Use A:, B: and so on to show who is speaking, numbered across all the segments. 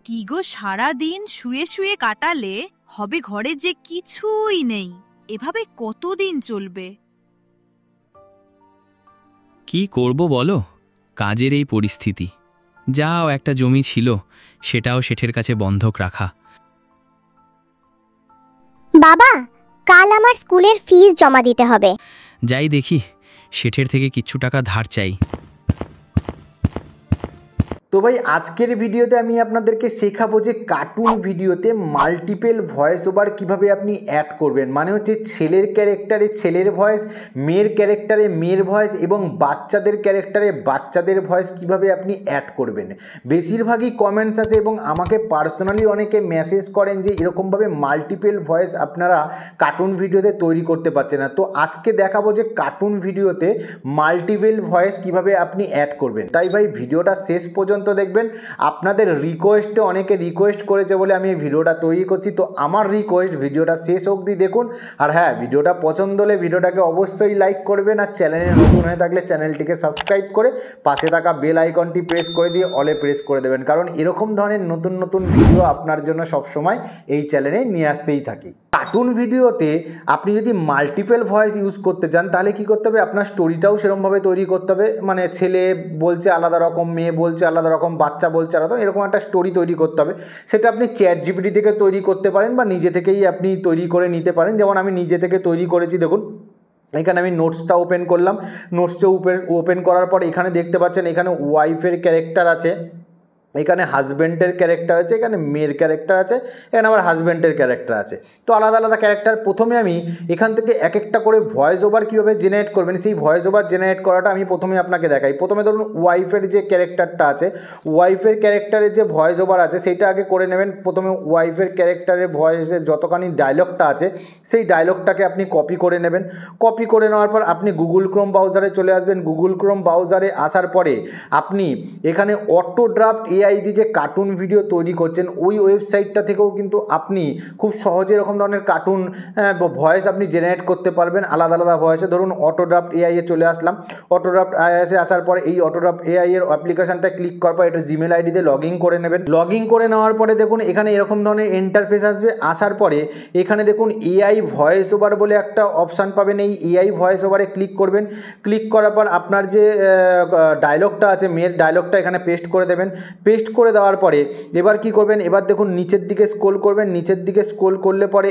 A: কি গো, সারা দিন শুয়ে শুয়ে কাটালে হবে ঘরে যে কিছুই নেই। এভাবে কতদিন চলবে?
B: কি করব বলো, কাজের এই পরিস্থিতি। যাও একটা জমি ছিল, সেটাও শেঠের কাছে বন্ধক রাখা।
C: বাবা, কাল আমার স্কুলের ফিস জমা দিতে হবে।
B: যাই দেখি, শেঠের থেকে কিছু টাকা ধার চাই।
D: তো ভাই আজকের ভিডিওতে আমি আপনাদেরকে শেখাবো যে কার্টুন ভিডিওতে মাল্টিপল ভয়েস ওভার কীভাবে আপনি অ্যাড করবেন। মানে হচ্ছে ছেলের ক্যারেক্টারে ছেলের ভয়েস, মেয়ের ক্যারেক্টারে মেয়ের ভয়েস এবং বাচ্চাদের ক্যারেক্টারে বাচ্চাদের ভয়েস কিভাবে আপনি অ্যাড করবেন। বেশিরভাগই কমেন্টস আসে এবং আমাকে পার্সোনালি অনেকে মেসেজ করেন যে এরকমভাবে মাল্টিপল ভয়েস আপনারা কার্টুন ভিডিওতে তৈরি করতে পারছেন না। তো আজকে দেখাবো যে কার্টুন ভিডিওতে মাল্টিপল ভয়েস কিভাবে আপনি অ্যাড করবেন। তাই ভাই ভিডিওটা শেষ পর্যন্ত দেখবেন। আপনাদের রিকোয়েস্টে অনেকে রিকোয়েস্ট করেছে বলে আমি এই ভিডিওটা তৈরি করছি। তো আমার রিকোয়েস্ট ভিডিওটা শেষ অবধি দেখুন। আর হ্যাঁ, ভিডিওটা পছন্দ হলে ভিডিওটাকে অবশ্যই লাইক করবেন, আর চ্যানেলে নতুন হয়ে থাকলে চ্যানেলটিকে সাবস্ক্রাইব করে পাশে থাকা বেল আইকনটি প্রেস করে দিয়ে অলে প্রেস করে দেবেন, কারণ এরকম ধরনের নতুন নতুন ভিডিও আপনার জন্য সবসময় এই চ্যানেলে নিয়ে আসতেই থাকি। কার্টুন ভিডিওতে আপনি যদি মাল্টিপল ভয়েস ইউজ করতে চান তাহলে কি করতে হবে, আপনার স্টোরিটাও সেরকমভাবে তৈরি করতে হবে। মানে ছেলে বলছে আলাদা রকম, মেয়ে বলছে আলাদা রকম, বাচ্চা বলছে আলাদা, এরকম একটা স্টোরি তৈরি করতে হবে। সেটা আপনি চ্যাট জিপিটি থেকে তৈরি করতে পারেন বা নিজে থেকেই আপনি তৈরি করে নিতে পারেন। যেমন আমি নিজে থেকে তৈরি করেছি। দেখুন এখানে আমি নোটসটা ওপেন করলাম। নোটসটা ওপেন করার পর এখানে দেখতে পাচ্ছেন এখানে ওয়াইফের ক্যারেক্টার আছে, এখানে হাজব্যান্ডের ক্যারেক্টার আছে, এখানে মেয়ের ক্যারেক্টার আছে, এখানে আবার হাজব্যান্ডের ক্যারেক্টার আছে। তো আলাদা আলাদা ক্যারেক্টার। প্রথমে আমি এখান থেকে এক একটা করে ভয়েস ওভার কীভাবে জেনারেট করবেন, সেই ভয়েস ওভার জেনারেট করাটা আমি প্রথমে আপনাকে দেখাই। প্রথমে ধরুন ওয়াইফের যে ক্যারেক্টারটা আছে, ওয়াইফের ক্যারেক্টারের যে ভয়েস ওভার আছে সেইটা আগে করে নেবেন। প্রথমে ওয়াইফের ক্যারেক্টারের ভয়েসের যতখানি ডায়লগটা আছে সেই ডায়লগটাকে আপনি কপি করে নেবেন। কপি করে নেওয়ার পর আপনি গুগল ক্রোম ব্রাউজারে চলে আসবেন। গুগল ক্রোম ব্রাউজারে আসার পরে আপনি এখানে অটো ড্রাফট এআই দিয়ে যে কার্টুন ভিডিও তৈরি করছেন ওই ওয়েবসাইটটা থেকেও কিন্তু আপনি খুব সহজে এরকম ধরনের কার্টুন ভয়েস আপনি জেনারেট করতে পারবেন আলাদা আলাদা ভয়েসে। ধরুন অটো ড্রাফট এআই এ চলে আসলাম। অটো ড্রাফট এআইএসে আসার পরে এই অটো ড্রাফট এআই এর অ্যাপ্লিকেশনটা ক্লিক করার পর এটা জিমেল আইডি দিয়ে লগ ইন করে নেবেন। লগ ইন করে নেওয়ার পরে দেখুন এখানে এরকম ধরনের ইন্টারফেস আসবে। আসার পরে এখানে দেখুন এআই ভয়েস ওভার বলে একটা অপশান পাবেন। এই এআই ভয়েস ওভারে ক্লিক করবেন। ক্লিক করার পর আপনার যে ডায়লগটা আছে মেয়ের ডায়লগটা এখানে পেস্ট করে দেবেন। পেস্ট করে দেওয়ার পরে এবার কি করবেন, এবার দেখুন নিচের দিকে স্ক্রল করবেন। নিচের দিকে স্ক্রল করলে পরে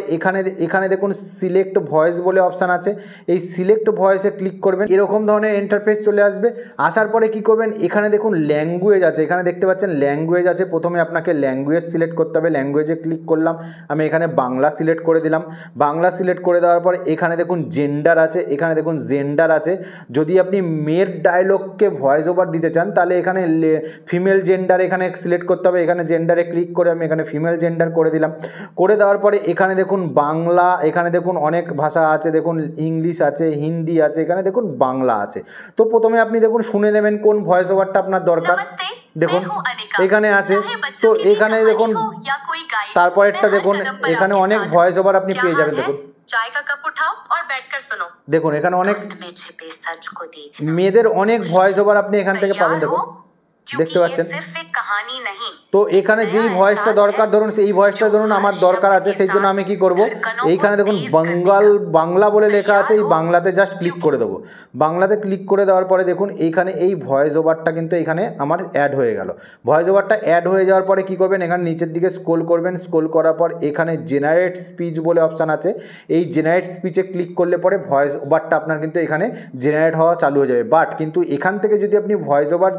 D: এখানে দেখুন সিলেক্ট ভয়েস বলে অপশান আছে। এই সিলেক্ট ভয়েসে ক্লিক করবেন। এরকম ধরনের ইন্টারফেস চলে আসবে। আসার পরে কি করবেন, এখানে দেখুন ল্যাঙ্গুয়েজ আছে, এখানে দেখতে পাচ্ছেন ল্যাঙ্গুয়েজ আছে। প্রথমে আপনাকে ল্যাঙ্গুয়েজ সিলেক্ট করতে হবে। ল্যাঙ্গুয়েজে ক্লিক করলাম। আমি এখানে বাংলা সিলেক্ট করে দিলাম। বাংলা সিলেক্ট করে দেওয়ার পর এখানে দেখুন জেন্ডার আছে, এখানে দেখুন জেন্ডার আছে। যদি আপনি মেয়ের ডায়লগকে ভয়েস ওভার দিতে চান তাহলে এখানে ফিমেল জেন্ডার এখানে সিলেক্ট করতে হবে। এখানে জেন্ডারে ক্লিক করে আমি এখানে ফিমেল জেন্ডার করে দিলাম। করে দেওয়ার পরে এখানে দেখুন বাংলা, এখানে দেখুন অনেক ভাষা আছে, দেখুন ইংলিশ আছে, হিন্দি আছে, এখানে দেখুন বাংলা আছে। তো প্রথমে আপনি দেখুন শুনে নেবেন কোন ভয়েস ওভারটা আপনার দরকার। দেখুন এখানে আছে। তো এখানে দেখুন তারপরেরটা দেখুন এখানে অনেক ভয়েস ওভার আপনি পেয়ে যাবেন। দেখুন
E: चाय का कप उठाओ और बैठकर सुनो।
D: দেখুন এখানে অনেক মেয়েদের অনেক ভয়েস ওভার আপনি এখান থেকে পাবেন। দেখুন দেখতে পাচ্ছেন। তো এখানে যেই ভয়েসটা দরকার, ধরুন সেই ভয়েসটা ধরুন আমার দরকার আছে, সেই জন্য আমি কি করব, এইখানে দেখুন বাংলা বলে লেখা আছে, এই বাংলাতে জাস্ট ক্লিক করে দেবো। বাংলাতে ক্লিক করে দেওয়ার পরে দেখুন এইখানে এই ভয়েস ওভারটা কিন্তু এখানে আমার অ্যাড হয়ে গেল। ভয়েস ওভারটা অ্যাড হয়ে যাওয়ার পরে কি করবেন, এখানে নিচের দিকে স্ক্রল করবেন। স্ক্রল করার পর এখানে জেনারেট স্পিচ বলে অপশান আছে। এই জেনারেট স্পিচে ক্লিক করলে পরে ভয়েস ওভারটা আপনার কিন্তু এখানে জেনারেট হওয়া চালু হয়ে যাবে। বাট কিন্তু এখান থেকে যদি আপনি ভয়েস ওভার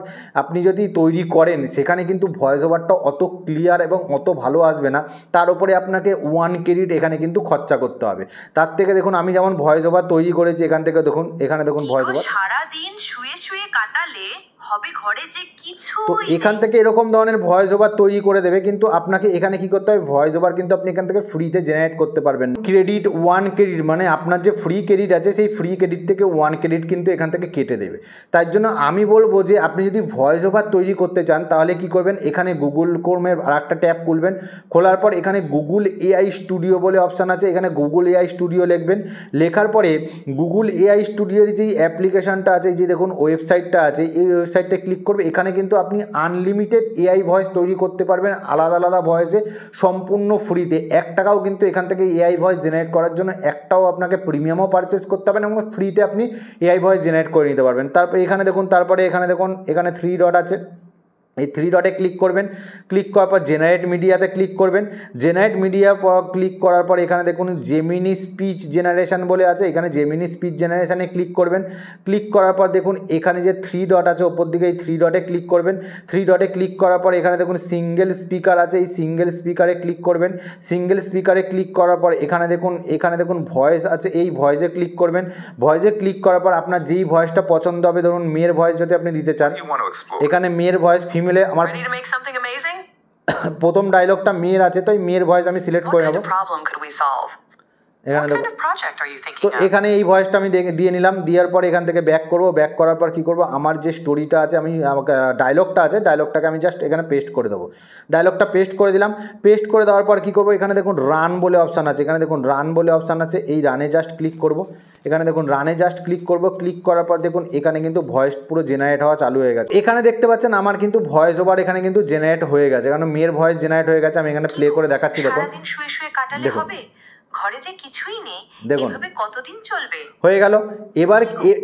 D: আপনি যদি তৈরি করেন সেখানে কিন্তু ভয়েস ওভারটা অত ক্লিয়ার এবং অত ভালো আসবে না। তার উপরে আপনাকে 1 ক্রেডিট এখানে কিন্তু খরচা করতে হবে। তার থেকে দেখুন আমি যেমন ভয়েস ওভার তৈরি করেছি এখান থেকে দেখুন, এখানে দেখুন ভয়েস ওভার।
A: সারা দিন শুয়ে শুয়ে কাটালে হবে ঘরে যে কিছু।
D: তো এখান থেকে এরকম ধরনের ভয়েস ওভার তৈরি করে দেবে। কিন্তু আপনাকে এখানে কি করতে হবে, ভয়েস ওভার কিন্তু আপনি এখান থেকে ফ্রিতে জেনারেট করতে পারবেন। ক্রেডিট 1 ক্রেডিট মানে আপনার যে ফ্রি ক্রেডিট আছে সেই ফ্রি ক্রেডিট থেকে 1 ক্রেডিট কিন্তু এখান থেকে কেটে দেবে। তাই জন্য আমি বলবো যে আপনি যদি ভয়েস ওভার তৈরি করতে চান তাহলে কি করবেন, এখানে গুগল ক্রোমের আর একটা ট্যাব খুলবেন। খোলার পর এখানে গুগল এআই স্টুডিও বলে অপশান আছে, এখানে গুগল এআই স্টুডিও লিখবেন। লেখার পরে গুগল এআই স্টুডিওর যেই অ্যাপ্লিকেশানটা আছে, যে দেখুন ওয়েবসাইটটা আছে, এই ওয়েবসাইট ওয়েবসাইটে ক্লিক করবে। এখানে কিন্তু আপনি আনলিমিটেড এআই ভয়েস তৈরি করতে পারবেন আলাদা আলাদা ভয়েসে সম্পূর্ণ ফ্রিতে। 1 টাকাও কিন্তু এখান থেকে এআই ভয়েস জেনারেট করার জন্য একটাও আপনাকে প্রিমিয়ামও পারচেস করতে হবে না, এবং ফ্রিতে আপনি এআই ভয়েস জেনারেট করে নিতে পারবেন। তারপরে এখানে দেখুন, এখানে 3 ডট আছে, এই 3 ডটে ক্লিক করবেন। ক্লিক করার পর জেনারেট মিডিয়াতে ক্লিক করবেন। জেনারেট মিডিয়া ক্লিক করার পর এখানে দেখুন জেমিনি স্পিচ জেনারেশন বলে আছে, এখানে জেমিনি স্পিচ জেনারেশানে ক্লিক করবেন। ক্লিক করার পর দেখুন এখানে যে 3 ডট আছে ওপর দিকে, এই 3 ডটে ক্লিক করবেন। 3 ডটে ক্লিক করার পর এখানে দেখুন সিঙ্গেল স্পিকার আছে, এই সিঙ্গেল স্পিকারে ক্লিক করবেন। সিঙ্গেল স্পিকারে ক্লিক করার পর এখানে দেখুন ভয়েস আছে, এই ভয়েসে ক্লিক করবেন। ভয়েসে ক্লিক করার পর আপনার যেই ভয়েসটা পছন্দ হবে, ধরুন মেয়ের ভয়েস যদি আপনি দিতে চান, এখানে মেয়ের ভয়েস ফিমেলে আমার
E: Ready to make something amazing?
D: প্রথম ডায়লগটা মেয়ের আছে, তো এই মেয়ের ভয়েস আমি সিলেক্ট
E: What
D: করে
E: kind
D: নেব।
E: of problem could we solve?
D: এখানে
E: What
D: দেখুন,
E: kind of project are you
D: তো
E: thinking of?
D: এখানে এই ভয়েসটা আমি দিয়ে নিলাম। দেওয়ার পর এখান থেকে ব্যাক করব। ব্যাক করার পর কী করব, আমার যে স্টোরিটা আছে, আমাকে ডায়লগটা আছে, ডায়লগটাকে আমি জাস্ট এখানে পেস্ট করে দেবো। ডায়লগটা পেস্ট করে দিলাম। পেস্ট করে দেওয়ার পর কী করব, এখানে দেখুন রান বলে অপশান আছে, এখানে দেখুন রান বলে অপশান আছে, এই রানে জাস্ট ক্লিক করব। এখানে দেখুন রানে জাস্ট ক্লিক করব। ক্লিক করার পর দেখুন এখানে কিন্তু ভয়েস পুরো জেনারেট হওয়া চালু হয়ে গেছে। এখানে দেখতে পাচ্ছেন আমার কিন্তু ভয়েস ওভার এখানে কিন্তু জেনারেট হয়ে গেছে, কারণ মেয়ের ভয়েস জেনারেট হয়ে গেছে। আমি এখানে প্লে করে দেখাচ্ছি, দেখুন
E: সারাদিন শুয়ে শুয়ে কাটালে
D: দেখুন।
E: হবে? ঘরে যে কিছুই নেই,
D: দেখুন।
E: এভাবে কতদিন চলবে?
D: হয়ে গেল।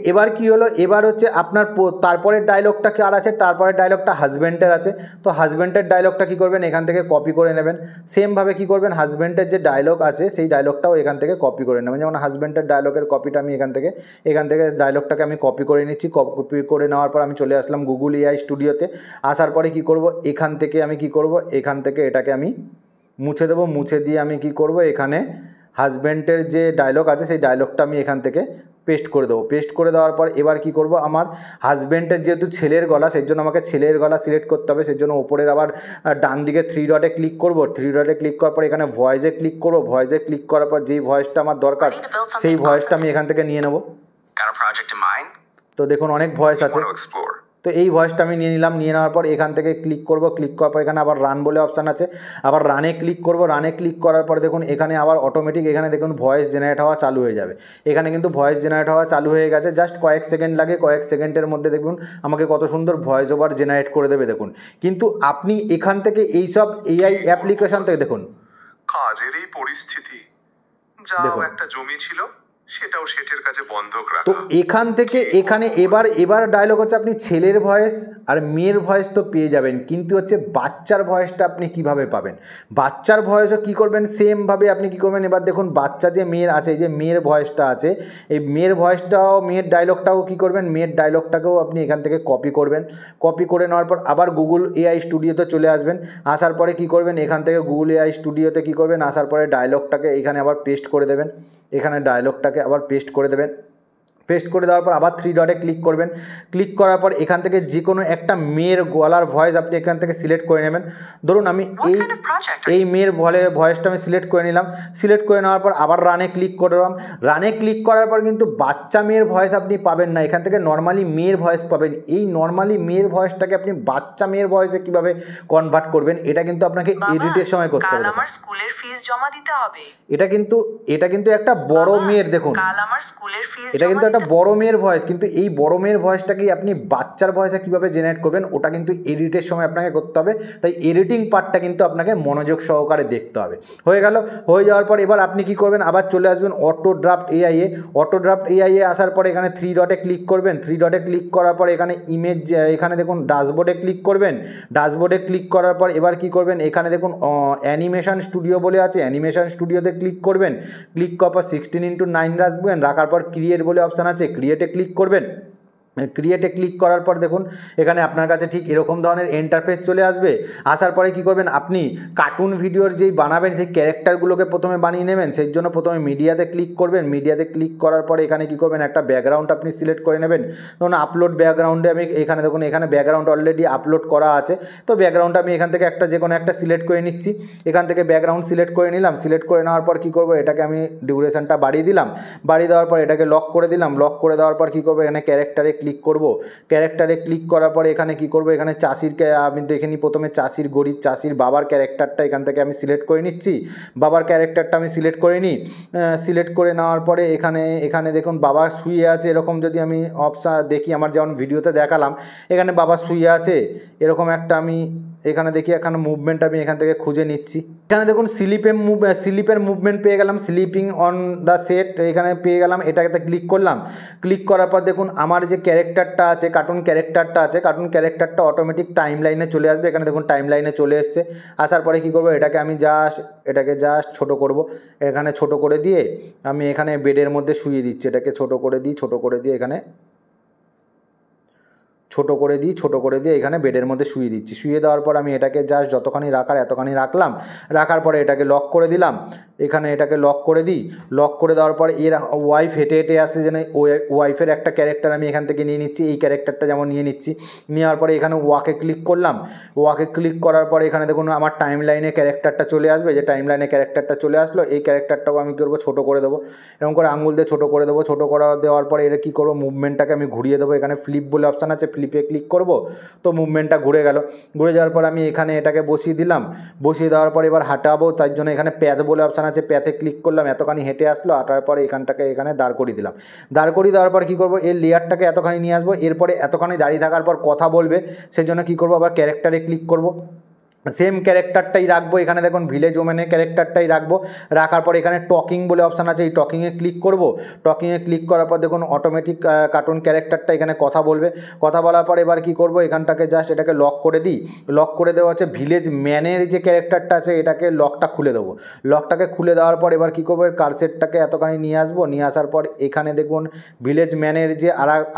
D: এবার কি হলো, এবার হচ্ছে আপনার তারপরের ডায়লগটা কি আর আছে, তারপরের ডায়লগটা হাজব্যান্ডের আছে। তো হাজব্যান্ডের ডায়লগটা কী করবেন, এখান থেকে কপি করে নেবেন। সেমভাবে কী করবেন, হাজব্যান্ডের যে ডায়লগ আছে সেই ডায়লগটাও এখান থেকে কপি করে নেবেন। যেমন হাজব্যান্ডের ডায়লগের কপিটা আমি এখান থেকে ডায়লগটাকে আমি কপি করে নিচ্ছি। কপি করে নেওয়ার পর আমি চলে আসলাম গুগল এআই স্টুডিওতে। আসার পরে কী করব, এখান থেকে এটাকে আমি মুছে দেবো। মুছে দিয়ে আমি কী করব, এখানে হাজব্যান্ডের যে ডায়লগ আছে সেই ডায়লগটা আমি এখান থেকে পেস্ট করে দেবো। পেস্ট করে দেওয়ার পর এবার কি করব, আমার হাজব্যান্ডের যেহেতু ছেলের গলা, সেই জন্য আমাকে ছেলের গলা সিলেক্ট করতে হবে। সেই জন্য ওপরের আবার ডান দিকে 3 ডটে ক্লিক করব। 3 ডটে ক্লিক করার পর এখানে ভয়েসে ক্লিক করব। ভয়েসে ক্লিক করার পর যেই ভয়েসটা আমার দরকার সেই ভয়েসটা আমি এখান থেকে নিয়ে নেব।
F: Got a project in mind?
D: তো দেখুন অনেক ভয়েস আছে,
F: Want to explore?
D: তো এই ভয়েসটা আমি নিয়ে নিলাম। নিয়ে নেওয়ার পর এখান থেকে ক্লিক করব। ক্লিক করার পর এখানে আবার রান বলে অপশান আছে, আবার রানে ক্লিক করব। রানে ক্লিক করার পর দেখুন এখানে আবার অটোমেটিক এখানে দেখুন ভয়েস জেনারেট হওয়া চালু হয়ে যাবে। এখানে কিন্তু ভয়েস জেনারেট হওয়া চালু হয়ে গেছে। জাস্ট কয়েক সেকেন্ড লাগে, কয়েক সেকেন্ডের মধ্যে দেখুন আমাকে কত সুন্দর ভয়েস ওভার জেনারেট করে দেবে দেখুন। কিন্তু আপনি এখান থেকে এইসব এআই অ্যাপ্লিকেশান থেকে দেখুন,
F: কাজের এই পরিস্থিতি, যাও
D: দেখুন।
F: একটা জমি ছিল সেটাও শেঠের কাছে বন্ধক
D: তো
F: রাখা।
D: এখান থেকে এখানে এবার ডায়লগ হচ্ছে আপনি ছেলের ভয়েস আর মেয়ের ভয়েস তো পেয়ে যাবেন, কিন্তু হচ্ছে বাচ্চার ভয়েসটা আপনি কিভাবে পাবেন। বাচ্চার ভয়েসও কী করবেন, সেমভাবে আপনি কী করবেন, এবার দেখুন বাচ্চা যে মেয়ের আছে, এই যে মেয়ের ভয়েসটা আছে, এই মেয়ের ভয়েসটাও মেয়ের ডায়লগটাও কী করবেন, মেয়ের ডায়লগটাকেও আপনি এখান থেকে কপি করবেন। কপি করে নেওয়ার পর আবার গুগল এআই স্টুডিওতে চলে আসবেন। আসার পরে কী করবেন, এখান থেকে গুগল এআই স্টুডিওতে কী করবেন, আসার পরে ডায়লগটাকে এখানে আবার পেস্ট করে দেবেন। এখানে ডায়লগটাকে আবার পেস্ট করে দেবেন। পেস্ট করে দেওয়ার পর আবার 3 ডটে ক্লিক করবেন। ক্লিক করার পর এখান থেকে যে কোনো একটা মেয়ের গলার ভয়েস আপনি এখান থেকে সিলেক্ট করে নেবেন। ধরুন আমি
E: What kind of project are
D: এই মেয়ের ভয়েসটা আমি সিলেক্ট করে নিলাম। সিলেক্ট করে নেওয়ার পর আবার রানে ক্লিক করলাম। রানে ক্লিক করার পর কিন্তু বাচ্চা মেয়ের ভয়েস আপনি পাবেন না, এখান থেকে নর্মালি মেয়ের ভয়েস পাবেন। এই নর্মালি মেয়ের ভয়েসটাকে আপনি বাচ্চা মেয়ের ভয়েসে কীভাবে কনভার্ট করবেন, এটা কিন্তু আপনাকে এডিটের সময় করতে
E: কাল
D: হবে।
E: আমার স্কুলের ফিস জমা দিতে হবে।
D: এটা কিন্তু একটা বড় মেয়ের, দেখুন
E: কাল আমার স্কুলের ফিস
D: এটা কিন্তু একটা বড় মেয়ের ভয়েস, কিন্তু এই বড় মেয়ের ভয়েসটাকে আপনি বাচ্চার ভয়েসে কীভাবে জেনারেট করবেন ওটা কিন্তু এডিটের সময় আপনাকে করতে হবে। তাই এডিটিং পার্টটা কিন্তু আপনাকে মনোযোগ সহকারে দেখতে হবে। হয়ে গেল। হয়ে যাওয়ার পর এবার আপনি কি করবেন, আবার চলে আসবেন অটো ড্রাফট এআইয়ে। অটো ড্রাফট এআইয়ে আসার পর এখানে 3 ডটে ক্লিক করবেন। 3 ডটে ক্লিক করার পর এখানে ইমেজ, এখানে দেখুন ড্যাশবোর্ডে ক্লিক করবেন। ড্যাশবোর্ডে ক্লিক করার পর এবার কি করবেন, এখানে দেখুন অ্যানিমেশন স্টুডিও বলে আছে, অ্যানিমেশন স্টুডিওতে ক্লিক করবেন। ক্লিক করার পর 16:9 রাখবেন। রাখার পর ক্রিয়েট বলে অপশান আছে, ক্রিয়েটে ক্লিক করবেন। ক্রিয়েটে ক্লিক করার পর দেখুন এখানে আপনার কাছে ঠিক এরকম ধরনের ইন্টারফেস চলে আসবে। আসার পরে কি করবেন, আপনি কার্টুন ভিডিওর যেই বানাবেন সেই ক্যারেক্টারগুলোকে প্রথমে বানিয়ে নেবেন। সেই জন্য প্রথমে মিডিয়াতে ক্লিক করবেন। মিডিয়াতে ক্লিক করার পরে এখানে কি করবেন, একটা ব্যাকগ্রাউন্ড আপনি সিলেক্ট করে নেবেন। ধরুন আপলোড ব্যাকগ্রাউন্ডে আমি এখানে দেখুন এখানে ব্যাকগ্রাউন্ড অলরেডি আপলোড করা আছে। তো ব্যাকগ্রাউন্ড আমি এখান থেকে যে কোনো একটা সিলেক্ট করে নিচ্ছি। এখান থেকে ব্যাকগ্রাউন্ড সিলেক্ট করে নিলাম। সিলেক্ট করে নেওয়ার পর কী করবো, এটাকে আমি ডিউরেশনটা বাড়িয়ে দিলাম। বাড়িয়ে দেওয়ার পর এটাকে লক করে দিলাম। লক করে দেওয়ার পর কী করবো, এখানে ক্যারেক্টারে ক্লিক করব। ক্যারেক্টারে ক্লিক করার পরে এখানে কি করব, এখানে চাষির আমি দেখে নিই প্রথমে চাষির, গরিব চাষির বাবার ক্যারেক্টারটা এখান থেকে আমি সিলেক্ট করে নিচ্ছি। বাবার ক্যারেক্টারটা আমি সিলেক্ট করে নিই। সিলেক্ট করে নেওয়ার পরে এখানে দেখুন বাবা শুয়ে আছে, এরকম যদি আমি অপশান দেখি, আমার যেমন ভিডিওতে দেখালাম এখানে বাবা শুয়ে আছে এরকম একটা আমি এখানে দেখি, এখানে মুভমেন্ট আমি এখান থেকে খুঁজে নিচ্ছি। এখানে দেখুন স্লিপের মুভমেন্ট পেয়ে গেলাম, স্লিপিং অন দ্য সেট এখানে পেয়ে গেলাম, এটাতে ক্লিক করলাম। ক্লিক করার পর দেখুন আমার যে ক্যারেক্টারটা আছে, কার্টুন ক্যারেক্টারটা অটোমেটিক টাইম লাইনে চলে আসবে। এখানে দেখুন টাইম লাইনে চলে এসছে। আসার পরে কি করব, এটাকে জাস্ট ছোট করব। এখানে ছোট করে দিয়ে আমি এখানে বেডের মধ্যে শুয়ে দিচ্ছি। এটাকে ছোট করে দিয়ে এখানে ছোট করে দিয়ে এখানে বেডের মধ্যে শুয়ে দিচ্ছি। শুয়ে দেওয়ার পর আমি এটাকে জাস্ট যতখানি রাখার এতখানি রাখলাম। রাখার পরে এটাকে লক করে দিলাম। এখানে এটাকে লক করে দিই। লক করে দেওয়ার পর এর ওয়াইফ হেঁটে হেঁটে আসে, যেন ওয়াইফের একটা ক্যারেক্টার আমি এখান থেকে নিয়ে নিচ্ছি। এই ক্যারেক্টারটা যেমন নিয়ে নিচ্ছি। নেওয়ার পরে এখানে ওয়াকে ক্লিক করলাম। ওয়াকে ক্লিক করার পরে এখানে দেখুন আমার টাইম লাইনে ক্যারেক্টারটা চলে আসবে। যে টাইম লাইনে ক্যারেক্টারটা চলে আসলো, এই ক্যারেক্টারটাও আমি করবো ছোটো করে দেবো। এরকম করে আঙুল দিয়ে ছোটো করে দেবো। ছোটো করে দেওয়ার পরে এটা কী করবো, মুভমেন্টটাকে আমি ঘুরিয়ে দেবো। এখানে ফ্লিপ বলে অপশান আছে, ফ্লিপে ক্লিক করব, তো মুভমেন্টটা ঘুরে গেল। ঘুরে যাওয়ার পর আমি এখানে এটাকে বসিয়ে দিলাম। বসিয়ে দেওয়ার পর এবার হাঁটাবো, তার জন্য এখানে প্যাথ বলে অপশান আছে, প্যাথে ক্লিক করলাম। এতখানি হেঁটে আসলো, হাঁটার পরে এখানটাকে এখানে দাঁড় করিয়ে দিলাম। দাঁড় করিয়ে দেওয়ার পর কী করবো, এর লেয়ারটাকে এতখানি নিয়ে আসবো। এরপরে এতখানি দাঁড়িয়ে থাকার পর কথা বলবে, সেই জন্য কী করবো, আবার ক্যারেক্টারে ক্লিক করব। সেম ক্যারেক্টারটাই রাখবো। এখানে দেখুন ভিলেজ ওম্যানের ক্যারেক্টারটাই রাখবো। রাখার পর এখানে টকিং বলে অপশান আছে, এই টকিংয়ে ক্লিক করব। টকিংয়ে ক্লিক করার পর দেখুন অটোমেটিক কার্টুন ক্যারেক্টারটা এখানে কথা বলবে। কথা বলার পর এবার কী করব, এখানটাকে জাস্ট এটাকে লক করে দিই। লক করে দেওয়া হচ্ছে ভিলেজ ম্যানের যে ক্যারেক্টারটা আছে, এটাকে লকটা খুলে দেবো। লকটাকে খুলে দেওয়ার পর এবার কী করবো, এর কার্সেটটাকে এতখানি নিয়ে আসবো। নিয়ে আসার পর এখানে দেখুন ভিলেজ ম্যানের যে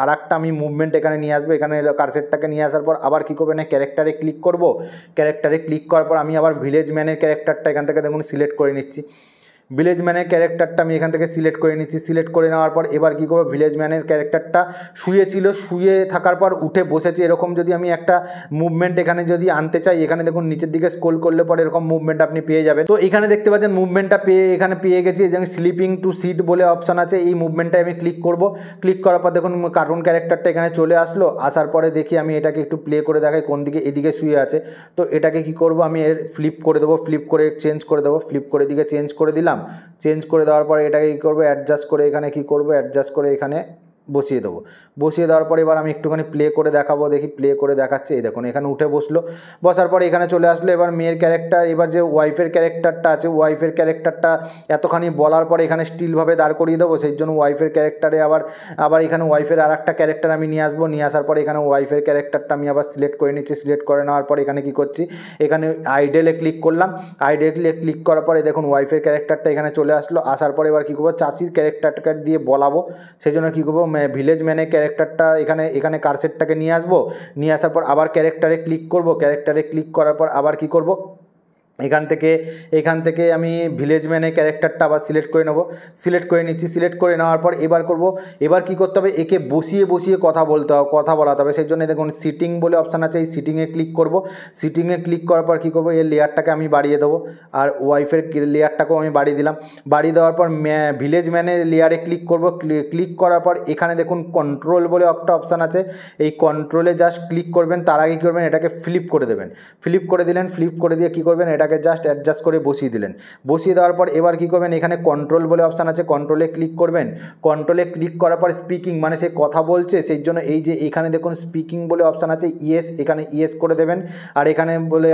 D: আর একটা আমি মুভমেন্ট এখানে নিয়ে আসবো। এখানে কার্সেটটাকে নিয়ে আসার পর আবার কী করবো না, ক্যারেক্টারে ক্লিক করব। ক্যারেক্টারে ক্লিক করার পর আমি আবার ভিলেজ ম্যানের ক্যারেক্টারটা এখান থেকে দেখুন সিলেক্ট করে নিচ্ছি। ভিলেজ ম্যানের ক্যারেক্টারটা আমি এখান থেকে সিলেক্ট করে নিচ্ছি। সিলেক্ট করে নেওয়ার পর এবার কী করবো, ভিলেজ ম্যানের ক্যারেক্টারটা শুয়েছিল, শুয়ে থাকার পর উঠে বসেছে, এরকম যদি আমি একটা মুভমেন্ট এখানে যদি আনতে চাই, এখানে দেখুন নিচের দিকে স্ক্রল করলে পরে এরকম মুভমেন্ট আপনি পেয়ে যাবেন। তো এখানে দেখতে পাচ্ছেন মুভমেন্টটা এখানে পেয়ে গেছি। যেমন স্লিপিং টু সিট বলে অপশান আছে, এই মুভমেন্টটায় আমি ক্লিক করব। ক্লিক করার পর দেখুন কার্টুন ক্যারেক্টারটা এখানে চলে আসলো। আসার পরে দেখি আমি এটাকে একটু প্লে করে দেখাই কোন দিকে, এদিকে শুয়ে আছে। তো এটাকে কি করব, আমি এর ফ্লিপ করে দেবো, ফ্লিপ করে চেঞ্জ করে দেবো। ফ্লিপ করে দিকে চেঞ্জ করে দিলাম। চেঞ্জ করে দেওয়ার পরে এটাকে কী করবো, অ্যাডজাস্ট করে এখানে কী করবো, অ্যাডজাস্ট করে এখানে বসিয়ে দেবো। বসিয়ে দেওয়ার পরে এবার আমি একটুখানি প্লে করে দেখাবো। দেখি প্লে করে দেখাচ্ছে, এই দেখুন এখানে উঠে বসলো। বসার পরে এখানে চলে আসলো। এবার মেয়ের ক্যারেক্টার, এবার যে ওয়াইফের ক্যারেক্টারটা আছে, ওয়াইফের ক্যারেক্টারটা এতখানি বলার পরে এখানে স্টিলভাবে দাঁড় করিয়ে দেবো। সেই জন্য ওয়াইফের ক্যারেক্টারে আবার এখানে ওয়াইফের আর একটা ক্যারেক্টার আমি নিয়ে আসবো। নিয়ে আসার পরে এখানে ওয়াইফের ক্যারেক্টারটা আমি আবার সিলেক্ট করে নিচ্ছি। সিলেক্ট করে নেওয়ার পর এখানে কী করছি, এখানে আইডেলে ক্লিক করলাম। আইডেলে ক্লিক করার পরে দেখুন ওয়াইফের ক্যারেক্টারটা এখানে চলে আসলো। আসার পরে এবার কী করবো, চাষির ক্যারেক্টারটাকে দিয়ে বলাবো। সেই জন্য কী করবো, ভিলেজ ম্যানের ক্যারেক্টারটা এখানে কার্সেটটাকে নিয়ে আসবো। নিয়ে আসার পর আবার ক্যারেক্টারে ক্লিক করব। ক্যারেক্টারে ক্লিক করার পর আবার কি করব, এখান থেকে আমি ভিলেজ ম্যানের ক্যারেক্টারটা আবার সিলেক্ট করে নেব। সিলেক্ট করে নিচ্ছি। সিলেক্ট করে নেওয়ার পর এবার কী করতে হবে, একে বসিয়ে কথা বলাতে হবে। সেই জন্য দেখুন সিটিং বলে অপশান আছে, এই সিটিংয়ে ক্লিক করব। সিটিংয়ে ক্লিক করার পর কী করব, এর লেয়ারটাকে আমি বাড়িয়ে দেবো। আর ওয়াইফের লেয়ারটাকেও আমি বাড়িয়ে দিলাম। বাড়িয়ে দেওয়ার পর ভিলেজ ম্যানের লেয়ারে ক্লিক করব। ক্লিক করার পর এখানে দেখুন কন্ট্রোল বলে একটা অপশান আছে, এই কন্ট্রোলে জাস্ট ক্লিক করবেন। তার আগে কী করবেন, এটাকে ফ্লিপ করে দেবেন। ফ্লিপ করে দিলেন। ফ্লিপ করে দিয়ে কী করবেন, এটাকে জাস্ট অ্যাডজাস্ট করে বসিয়ে দিলেন। বসিয়ে দেওয়ার পর এবার কী করবেন, এখানে কন্ট্রোল বলে অপশান আছে, কন্ট্রোলে ক্লিক করবেন। কন্ট্রোলে ক্লিক করার পর স্পিকিং, মানে সে কথা বলছে, সেই জন্য এই যে এখানে দেখুন স্পিকিং বলে অপশান আছে, ইয়েস, এখানে ইয়েস করে দেবেন। আর এখানে বলে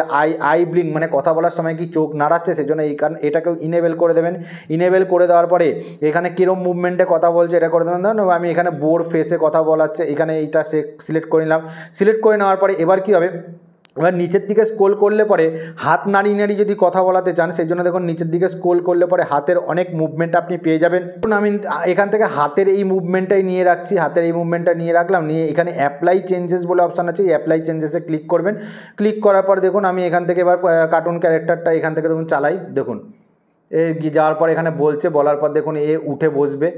D: আই ব্লিঙ্ক, মানে কথা বলার সময় কি চোখ নাড়াচ্ছে, সেই জন্য এটাকেও ইনেবেল করে দেবেন। ইনেবেল করে দেওয়ার পরে এখানে কীরকম মুভমেন্টে কথা বলছে এটা করে দেবেন। ধরুন আমি এখানে বোর ফেসে কথা বলাচ্ছে, এখানে এইটা সিলেক্ট করে নিলাম। সিলেক্ট করে নেওয়ার পরে এবার কী হবে, এবার নিচের দিকে স্ক্রল করলে পরে হাত নাড়িয়ে যদি কথা বলাতে চান, সেই জন্য দেখুন নিচের দিকে স্ক্রল করলে পরে হাতের অনেক মুভমেন্ট আপনি পেয়ে যাবেন। আমি এখান থেকে হাতের এই মুভমেন্টটাই নিয়ে রাখছি। হাতের এই মুভমেন্টটা নিয়ে রাখলাম। নিয়ে এখানে অ্যাপ্লাই চেঞ্জেস বলে অপশান আছে, এই অ্যাপ্লাই চেঞ্জেসে ক্লিক করবেন। ক্লিক করার পর দেখুন আমি এখান থেকে এবার কার্টুন ক্যারেক্টারটা এখান থেকে দেখুন চালাই। দেখুন যাওয়ার পর এখানে বলার পর দেখুন এ উঠে বসবে।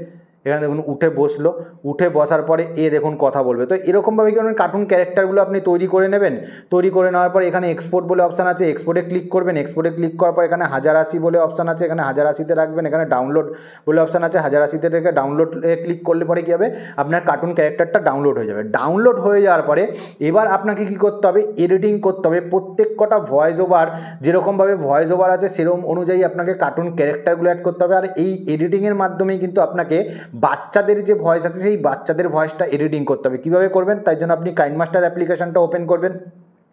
D: এখানে দেখুন উঠে বসলো, উঠে বসার পরে দেখুন কথা বলবে। তো এরকমভাবে কি করবেন, কার্টুন ক্যারেক্টারগুলো আপনি তৈরি করে নেবেন। তৈরি করে নেওয়ার পর এখানে এক্সপোর্ট বলে অপশান আছে, এক্সপোর্টে ক্লিক করবেন। এক্সপোর্টে ক্লিক করার পর এখানে 1080 বলে অপশান আছে, এখানে 1080-তে রাখবেন। এখানে ডাউনলোড বলে অপশান আছে, 1080-তে থেকে ডাউনলোডে ক্লিক করলে পরে কী হবে, আপনার কার্টুন ক্যারেক্টারটা ডাউনলোড হয়ে যাবে। ডাউনলোড হয়ে যাওয়ার পরে এবার আপনাকে কী করতে হবে, এডিটিং করতে হবে। প্রত্যেক কটা ভয়েস ওভার যেরকমভাবে ভয়েস ওভার আছে সেরকম অনুযায়ী আপনাকে কার্টুন ক্যারেক্টারগুলো অ্যাড করতে হবে। আর এই এডিটিংয়ের মাধ্যমেই কিন্তু আপনাকে বাচ্চাদের যে ভয়েস আছে সেই বাচ্চাদের ভয়েসটা এডিটিং করতে হবে। কীভাবে করবেন, তাই জন্য আপনি কাইনমাস্টার অ্যাপ্লিকেশনটা ওপেন করবেন।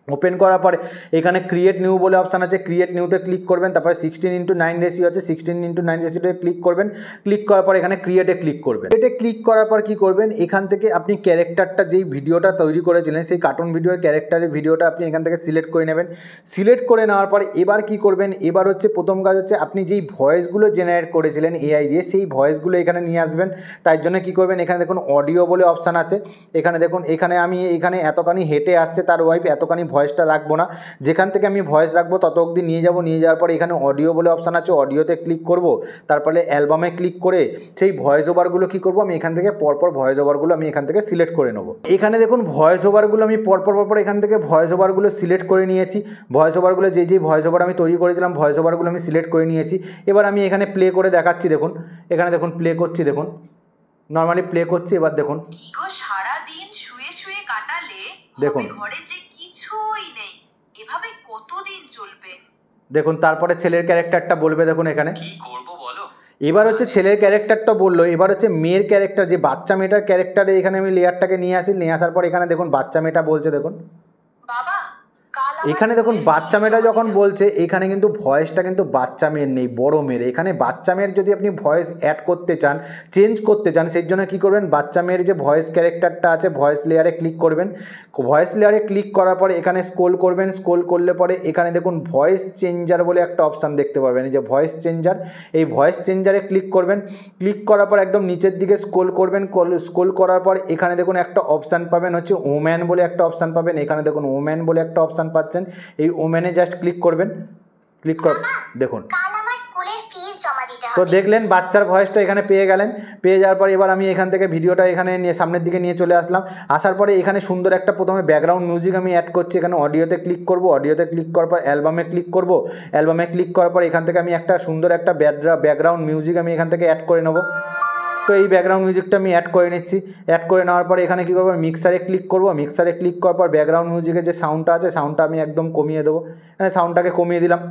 D: ওপেন করার পরে এখানে ক্রিয়েট নিউ বলে অপশান আছে, ক্রিয়েট নিউতে ক্লিক করবেন। তারপরে 16:9 রেশিও আছে, 16:9 রেশিওতে ক্লিক করবেন। ক্লিক করার পর এখানে ক্রিয়েটে ক্লিক করবেন। ক্রিয়েটে ক্লিক করার পর কী করবেন, এখান থেকে আপনি ক্যারেক্টারটা যেই ভিডিওটা তৈরি করেছিলেন সেই কার্টুন ভিডিওর ক্যারেক্টারের ভিডিওটা আপনি এখান থেকে সিলেক্ট করে নেবেন। সিলেক্ট করে নেওয়ার পর এবার কী করবেন, এবার হচ্ছে প্রথম কাজ হচ্ছে আপনি যেই ভয়েসগুলো জেনারেট করেছিলেন এআই দিয়ে সেই ভয়েসগুলো এখানে নিয়ে আসবেন। তাই জন্য কী করবেন, এখানে দেখুন অডিও বলে অপশান আছে, এখানে দেখুন এখানে আমি এখানে এতখানি হেঁটে আসছে তার ওয়াইফ, এতখানি ভয়েসটা রাখবো না, যেখান থেকে আমি ভয়েস রাখবো তত অবধি নিয়ে যাব। নিয়ে যাওয়ার পরে এখানে অডিও বলে অপশান আছে, অডিওতে ক্লিক করব। তারপরে অ্যালবামে ক্লিক করে সেই ভয়েস ওভারগুলো কী করবো, আমি এখান থেকে পরপর ভয়েস ওভারগুলো আমি এখান থেকে সিলেক্ট করে নেবো। এখানে দেখুন ভয়েস ওভারগুলো আমি পরপর এখান থেকে ভয়েস ওভারগুলো সিলেক্ট করে নিয়েছি। ভয়েস ওভারগুলো যেই ভয়েস ওভার আমি তৈরি করেছিলাম ভয়েস ওভারগুলো আমি সিলেক্ট করে নিয়েছি। এবার আমি এখানে প্লে করে দেখাচ্ছি, দেখুন এখানে দেখুন প্লে করছি, দেখুন নর্মালি প্লে করছি। এবার দেখুন
A: কি গো সারাদিন শুয়ে শুয়ে কাটালে,
D: দেখুন
A: ঘরে যে কিছুই নেই, এভাবে কতদিন চলবে?
D: দেখুন তারপরে ছেলের ক্যারেক্টারটা বলবে, দেখুন এখানে
B: কি করব বলো।
D: এবার হচ্ছে ছেলের ক্যারেক্টারটা বললো, এবার হচ্ছে মেয়ের ক্যারেক্টার যে বাচ্চা মেয়েটার ক্যারেক্টারে এখানে আমি লেয়ারটাকে নিয়ে আসি। নিয়ে আসার পর এখানে দেখুন বাচ্চা মেয়েটা বলছে, দেখুন
E: বাবা কাল
D: এখানে দেখুন বাচ্চা মেয়েটা যখন বলছে এখানে কিন্তু ভয়েসটা কিন্তু বাচ্চা মেয়ের নেই, বড় মেয়ের। এখানে বাচ্চা মেয়ের যদি আপনি ভয়েস অ্যাড করতে চান, চেঞ্জ করতে চান, সেই জন্য কী করবেন, বাচ্চা মেয়ের যে ভয়েস ক্যারেক্টারটা আছে ভয়েস লেয়ারে ক্লিক করবেন। ভয়েস লেয়ারে ক্লিক করার পরে এখানে স্ক্রল করবেন। স্ক্রল করলে পরে এখানে দেখুন ভয়েস চেঞ্জার বলে একটা অপশান দেখতে পারবেন, এই যে ভয়েস চেঞ্জার, এই ভয়েস চেঞ্জারে ক্লিক করবেন। ক্লিক করার পর একদম নিচের দিকে স্ক্রল করবেন। স্ক্রল করার পর এখানে দেখুন একটা অপশান পাবেন হচ্ছে ওম্যান বলে একটা অপশান পাবেন। এখানে দেখুন ওম্যান বলে একটা অপশান পাচ্ছেন, এই ওম্যানে জাস্ট ক্লিক করবেন। ক্লিক কর, দেখুন
C: কাল আমার স্কুলের ফিস জমা দিতে
D: তো
C: হবে।
D: দেখলেন বাচ্চার ভয়েসটা এখানে পেয়ে গেলেন। পেয়ে যাওয়ার পর এবার আমি এখান থেকে ভিডিওটা এখানে নিয়ে সামনের দিকে নিয়ে চলে আসলাম। আসার পরে এখানে সুন্দর একটা প্রথমে ব্যাকগ্রাউন্ড মিউজিক আমি অ্যাড করছি। এখানে অডিওতে ক্লিক করব, অডিওতে ক্লিক করার পর অ্যালবামে ক্লিক করব। অ্যালবামে ক্লিক করার পর এখান থেকে আমি একটা সুন্দর একটা ব্যাকগ্রাউন্ড মিউজিক আমি এখান থেকে অ্যাড করে নেব। তো এই ব্যাকগ্রাউন্ড মিউজিকটা আমি অ্যাড করে নিচ্ছি। অ্যাড করে নেওয়ার পরে এখানে কী করবো, মিক্সারে ক্লিক করব। মিক্সারে ক্লিক করার পর ব্যাকগ্রাউন্ড মিউজিকের যে সাউন্ডটা আছে সাউন্ডটা আমি একদম কমিয়ে দেবো। এখানে সাউন্ডটাকে কমিয়ে দিলাম।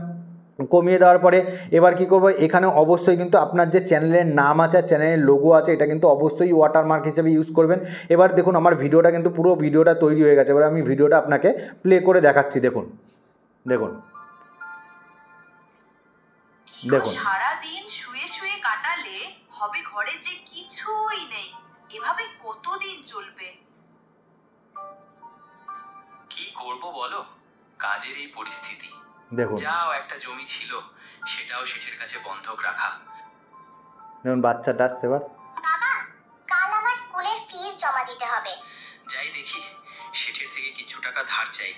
D: কমিয়ে দেওয়ার পরে এবার কি করব, এখানে অবশ্যই কিন্তু আপনার যে চ্যানেলের নাম আছে, চ্যানেলের লোগো আছে, এটা কিন্তু অবশ্যই ওয়াটারমার্ক হিসেবে ইউজ করবেন। এবার দেখুন আমার ভিডিওটা কিন্তু পুরো ভিডিওটা তৈরি হয়ে গেছে। এবার আমি ভিডিওটা আপনাকে প্লে করে দেখাচ্ছি, দেখুন দেখুন দেখুন
A: সারাদিন শুয়ে শুয়ে কাটালে, হবে ঘরে যে কিছুই নেই, এভাবে কতদিন চলবে?
B: কি করব বলো, কাজের এই পরিস্থিতি।
D: দেখুন
B: যাও একটা জমি ছিল সেটাও শেঠের কাছে বন্ধক রাখা।
D: দেখুন বাচ্চাটা আসছে। এবার
C: বাবা কাল আমার স্কুলের ফিস জমা দিতে হবে।
B: যাই দেখি শেঠের থেকে কিছু টাকা ধার চাই।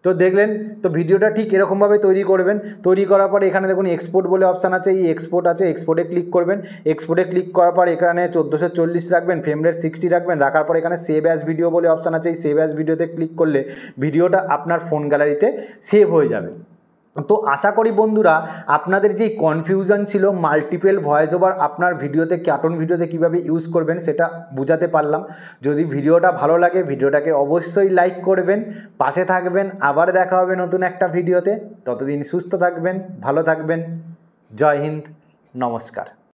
D: তো দেখলেন, তো ভিডিওটা ঠিক এরকমভাবে তৈরি করবেন। তৈরি করার পর এখানে দেখুন এক্সপোর্ট বলে অপশান আছে, এই এক্সপোর্ট আছে, এক্সপোর্টে ক্লিক করবেন। এক্সপোর্টে ক্লিক করার পর এখানে 1440 রাখবেন, ফ্রেম রেট 60 রাখবেন। রাখার পর এখানে সেভ অ্যাজ ভিডিও বলে অপশান আছে, এই সেভ অ্যাজ ভিডিওতে ক্লিক করলে ভিডিওটা আপনার ফোন গ্যালারিতে সেভ হয়ে যাবে। তো আশা করি বন্ধুরা আপনাদের যেই কনফিউশন ছিল মাল্টিপল ভয়েস ওভার আপনার ভিডিওতে, কার্টুন ভিডিওতে কীভাবে ইউজ করবেন সেটা বোঝাতে পারলাম। যদি ভিডিওটা ভালো লাগে ভিডিওটাকে অবশ্যই লাইক করবেন, পাশে থাকবেন। আবার দেখা হবে নতুন একটা ভিডিওতে। ততদিন সুস্থ থাকবেন, ভালো থাকবেন। জয় হিন্দ, নমস্কার।